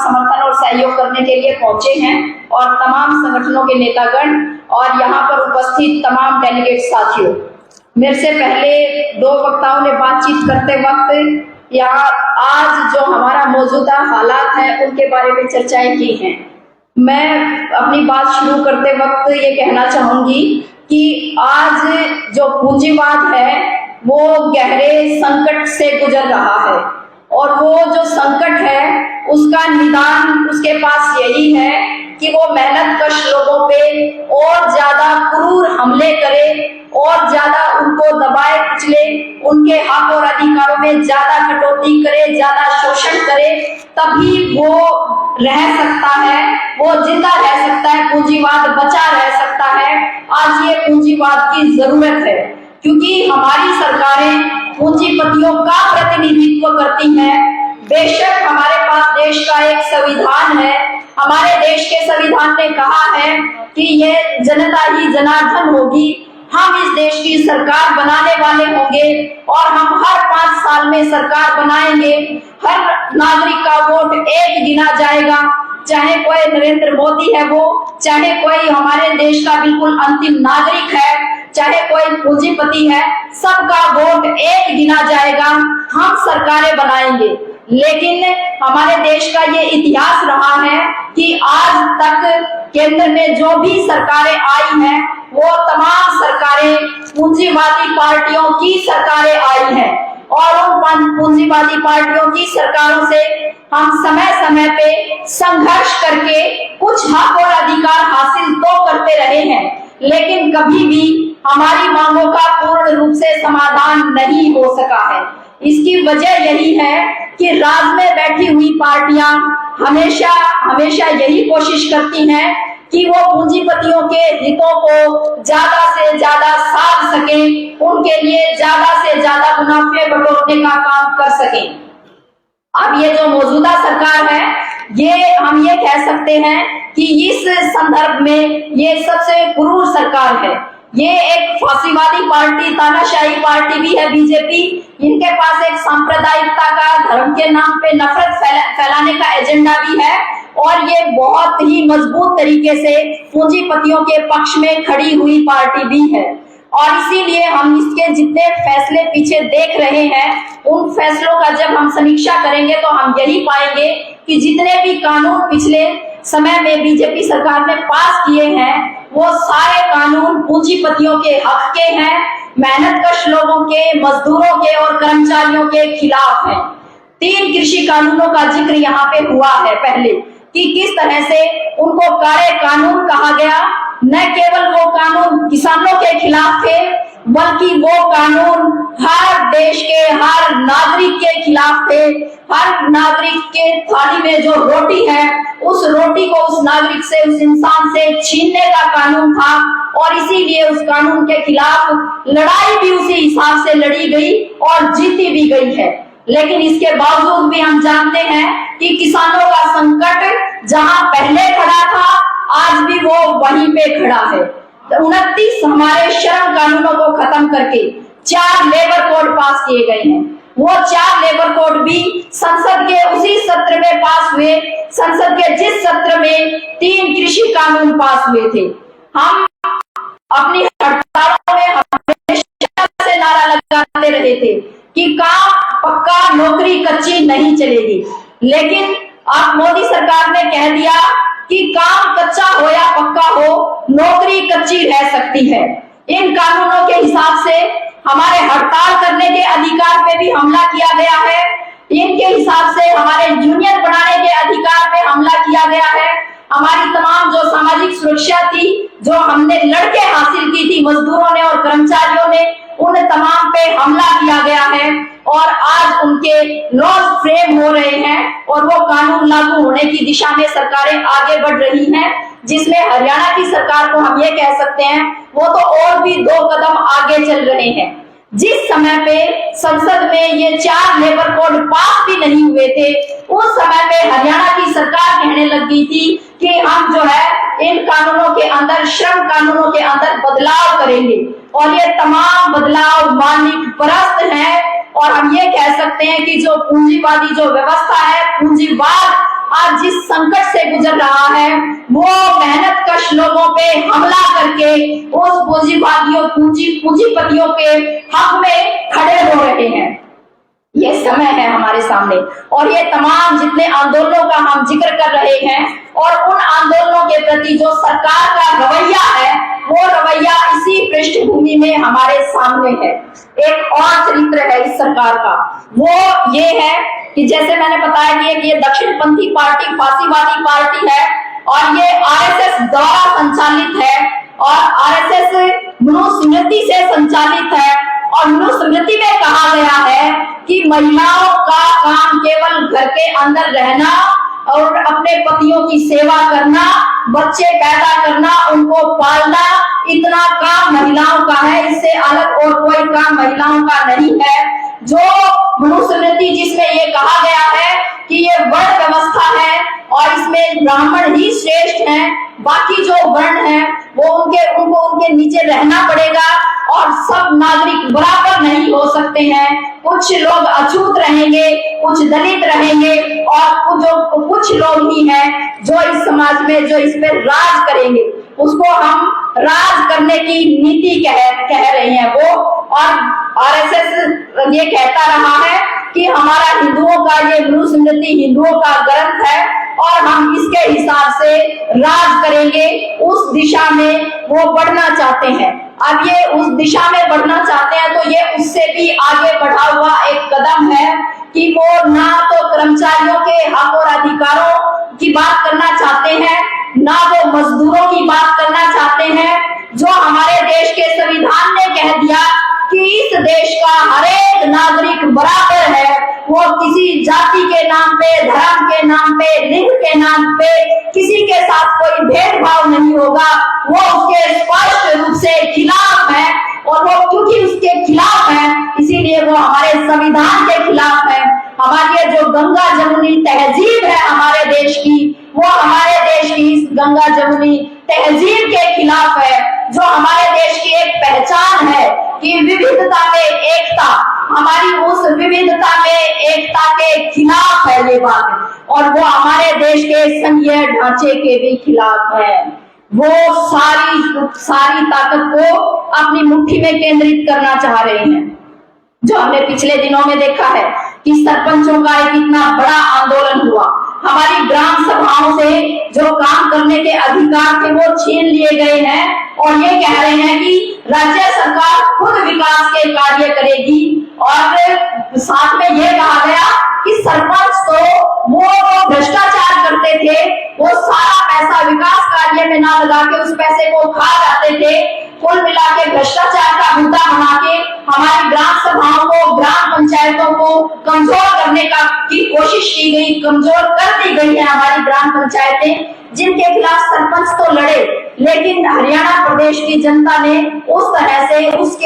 समर्थन और सहयोग करने के लिए पहुंचे हैं, और तमाम संगठनों के नेतागण और यहाँ पर उपस्थित तमाम डेलीगेट साथियों। मेरे से पहले दो वक्ताओं ने बातचीत करते वक्त यहाँ आज जो हमारा मौजूदा हालात है उनके बारे में चर्चाएं की हैं। मैं अपनी बात शुरू करते वक्त ये कहना चाहूंगी कि आज जो पूंजीवाद है वो गहरे संकट से गुजर रहा है, और वो जो संकट है उसका निदान उसके पास यही है कि वो मेहनतकश लोगों पे और ज्यादा क्रूर हमले करे और ज्यादा उनको दबाए कुचले, उनके हक और अधिकारों में ज्यादा कटौती करे, ज्यादा शोषण करे, तभी वो रह सकता है, वो जिंदा रह सकता है, पूंजीवाद बचा रह सकता है। आज ये पूंजीवाद की जरूरत है, क्योंकि हमारी सरकारें पूंजीपतियों का प्रतिनिधित्व करती हैं। बेशक हमारे पास देश का एक संविधान है, हमारे देश के संविधान ने कहा है कि ये जनता ही जनार्दन होगी, हम इस देश की सरकार बनाने वाले होंगे और हम हर 5 साल में सरकार बनाएंगे। हर नागरिक का वोट एक गिना जाएगा, चाहे कोई नरेंद्र मोदी है वो, चाहे कोई हमारे देश का बिल्कुल अंतिम नागरिक है, चाहे कोई पूंजीपति है, सबका वोट एक गिना जाएगा, हम सरकारें बनाएंगे। लेकिन हमारे देश का ये इतिहास रहा है कि आज तक केंद्र में जो भी सरकारें आई हैं वो तमाम सरकारें पूंजीवादी पार्टियों की सरकारें आई हैं, और उन पूंजीवादी पार्टियों की सरकारों से हम समय समय पे संघर्ष करके कुछ हक और अधिकार हासिल तो करते रहे हैं, लेकिन कभी भी हमारी मांगों का पूर्ण रूप से समाधान नहीं हो सका है। इसकी वजह यही है कि राज में बैठी हुई पार्टियां हमेशा यही कोशिश करती हैं कि वो पूंजीपतियों के हितों को ज्यादा से ज्यादा साध सकें, उनके लिए ज्यादा से ज्यादा मुनाफे बटोरने का काम कर सकें। अब ये जो मौजूदा सरकार है, ये हम ये कह सकते हैं कि इस संदर्भ में ये सबसे क्रूर सरकार है। ये एक फांसीवादी पार्टी, तानाशाही पार्टी भी है बीजेपी। इनके पास एक सांप्रदायिकता का, धर्म के नाम पे नफरत फैलाने का एजेंडा भी है, और ये बहुत ही मजबूत तरीके से पूंजीपतियों के पक्ष में खड़ी हुई पार्टी भी है। और इसीलिए हम इसके जितने फैसले पीछे देख रहे हैं, उन फैसलों का जब हम समीक्षा करेंगे तो हम यही पाएंगे कि जितने भी कानून पिछले समय में बीजेपी सरकार ने पास किए हैं, वो सारे कानून पूंजीपतियों के हक के हैं, मेहनतकश लोगों के, मजदूरों के और कर्मचारियों के खिलाफ हैं। 3 कृषि कानूनों का जिक्र यहाँ पे हुआ है पहले, कि किस तरह से उनको काले कानून कहा गया। न केवल वो कानून किसानों के खिलाफ थे, बल्कि वो कानून हर देश के हर नागरिक के खिलाफ थे। हर नागरिक के थाली में जो रोटी है, उस रोटी को उस नागरिक से, उस इंसान से छीनने का कानून था, और इसीलिए उस कानून के खिलाफ लड़ाई भी उसी हिसाब से लड़ी गई और जीती भी गई है। लेकिन इसके बावजूद भी हम जानते हैं कि किसानों का संकट जहां पहले खड़ा था, आज भी वो वहीं पे खड़ा है। 29 हमारे श्रम कानूनों को खत्म करके 4 लेबर कोड पास किए गए हैं। वो 4 लेबर कोड भी संसद के उसी सत्र में पास हुए, संसद के जिस सत्र में 3 कृषि कानून पास हुए थे। हम अपनी हड़तालों में हमेशा से नारा लगाते रहे थे कि काम पक्का, नौकरी कच्ची नहीं चलेगी। लेकिन अब मोदी सरकार ने कह दिया कि काम कच्चा हो या पक्का हो, नौकरी कच्ची रह सकती है। इन कानूनों के हिसाब से हमारे हड़ताल करने के अधिकार पे भी हमला किया गया है। इनके हिसाब से हमारे यूनियन बनाने के अधिकार पे हमला किया गया है। हमारी तमाम जो सामाजिक सुरक्षा थी, जो हमने लड़के हासिल की थी मजदूरों ने और कर्मचारियों ने, उन तमाम पे हमला किया गया है, और आज उनके लॉज फ्रेम हो रहे हैं और वो कानून लागू होने की दिशा में सरकारें आगे बढ़ रही हैं, जिसमें हरियाणा की सरकार को हम ये कह सकते हैं वो तो और भी 2 कदम आगे चल रहे हैं। जिस समय पे संसद में ये 4 लेबर कोड पास भी नहीं हुए थे, उस समय पे हरियाणा की सरकार कहने लग गई थी कि हम जो है इन कानूनों के अंदर, श्रम कानूनों के अंदर बदलाव करेंगे, और ये तमाम बदलाव मानवीय परस्त हैं। और हम ये कह सकते हैं कि जो पूंजीवादी जो व्यवस्था है, पूंजीवाद आज जिस संकट से गुजर रहा है, वो मेहनत कश लोगों पे हमला करके उस पूंजीपतियों के हक में खड़े हो रहे हैं। ये समय है हमारे सामने, और ये तमाम जितने आंदोलनों का हम जिक्र कर रहे हैं और उन आंदोलनों के प्रति जो सरकार का रवैया है, वो रवैया इसी पृष्ठभूमि में हमारे सामने है। एक और चरित्र है इस सरकार का, वो ये है कि जैसे मैंने बताया कि ये दक्षिणपंथी पार्टी, फासीवादी पार्टी है, और ये आरएसएस द्वारा संचालित है, और आरएसएस मनुस्मृति से संचालित है, और मनुस्मृति में कहा गया है कि महिलाओं का काम केवल घर के अंदर रहना और अपने पतियों की सेवा करना, बच्चे पैदा करना, उनको पालना, इतना काम महिलाओं का है, इससे अलग और कोई काम महिलाओं का नहीं है। जो मनुस्मृति जिसमें ये कहा गया है कि ये वर्ण व्यवस्था है और इसमें ब्राह्मण ही श्रेष्ठ हैं, बाकी जो वर्ण है वो उनको उनके नीचे रहना पड़ेगा, और सब नागरिक बराबर नहीं हो सकते हैं। कुछ लोग अछूत रहेंगे, कुछ दलित रहेंगे, और कुछ लोग ही हैं जो इस समाज में जो इस पे राज करेंगे, उसको हम राज करने की नीति कह रहे हैं वो। और आरएसएस ये कहता रहा है कि हमारा हिंदुओं का ये मनुस्मृति हिंदुओं का ग्रंथ है और हम इसके हिसाब से राज करेंगे, उस दिशा में वो बढ़ना चाहते हैं। अब ये उस दिशा में बढ़ना चाहते हैं तो ये उससे भी आगे बढ़ा हुआ एक कदम है कि वो ना तो कर्मचारियों के हक और अधिकारों की बात करना चाहते हैं, ना वो मजदूरों की बात करना चाहते हैं। जो हमारे देश के संविधान ने कह दिया कि इस देश का हर एक नागरिक बराबर है, वो किसी जाति के नाम पे, धर्म के नाम पे, लिंग के नाम पे किसी के साथ कोई भेदभाव नहीं होगा, वो उसके स्पष्ट रूप से खिलाफ है। और वो क्योंकि उसके खिलाफ है इसीलिए वो हमारे संविधान के खिलाफ है। हमारी जो गंगा जमुनी तहजीब है हमारे देश की, वो हमारे देश की इस गंगा जमुनी तहजीब के खिलाफ है, जो हमारे देश की एक पहचान है कि विविधता में एकता, हमारी उस विविधता में एकता के खिलाफ है ये बात, और वो हमारे देश के संघीय ढांचे के भी खिलाफ है। वो सारी ताकत को अपनी मुट्ठी में केंद्रित करना चाह रहे हैं। जो हमने पिछले दिनों में देखा है कि सरपंचों का एक इतना बड़ा आंदोलन हुआ, हमारी ग्राम सभाओं से जो काम करने के अधिकार थे वो छीन लिए गए हैं, और ये कह रहे हैं कि राज्य सरकार खुद विकास के कार्य करेगी। और साथ में ये कहा गया कि सरपंच तो वो भ्रष्टाचार करते थे, वो सारा पैसा विकास कार्य में ना लगा के उस पैसे को खा जाते थे। कुल मिला के भ्रष्टाचार का मुद्दा बना के हमारी ग्राम सभाओं को, ग्राम पंचायतों को कमजोर करने की कोशिश की गई, कमजोर कर दी गई है हमारी ग्राम पंचायतें, जिनके खिलाफ सरपंच तो लड़े, लेकिन हरियाणा प्रदेश की जनता ने उस तरह से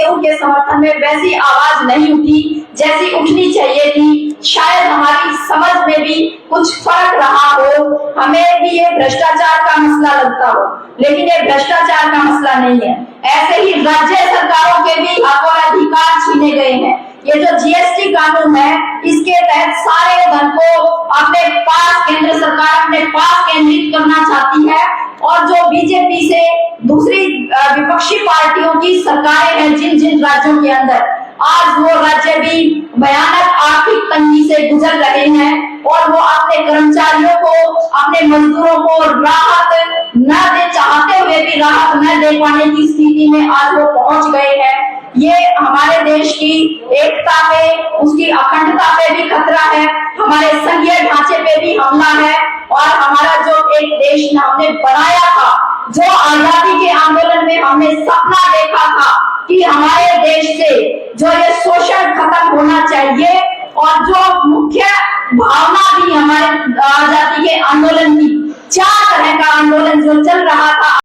उनके समर्थन में वैसी आवाज नहीं उठी जैसी उठनी चाहिए थी। शायद हमारी समझ में भी कुछ फर्क रहा हो, हमें भी ये भ्रष्टाचार का मसला लगता हो, लेकिन ये भ्रष्टाचार का मसला नहीं है। ऐसे ही राज्य सरकारों के भी हक और अधिकार छीने गए हैं। ये जो जीएसटी कानून है, इसके तहत सारे धन को अपने पास केंद्र सरकार अपने पास केंद्रित करना चाहती है, और जो बीजेपी से दूसरी विपक्षी पार्टियों की सरकारें हैं जिन जिन राज्यों के अंदर, आज वो राज्य भी भयानक आर्थिक तंगी से गुजर रहे हैं, और वो अपने कर्मचारियों को, अपने मजदूरों को राहत न दे चाहते हुए भी राहत न दे पाने की स्थिति में आज वो पहुंच गए हैं। ये हमारे देश की एकता पे, उसकी अखंडता पे भी खतरा है, हमारे संघीय ढांचे पे भी हमला है, और हमारा जो एक देश हमने बनाया था, जो आजादी के आंदोलन में हमने सपना देखा था कि हमारे देश से जो ये शोषण खत्म होना चाहिए, और जो मुख्य भावना भी हमारे आजादी के आंदोलन की, 4 तरह का आंदोलन जो चल रहा था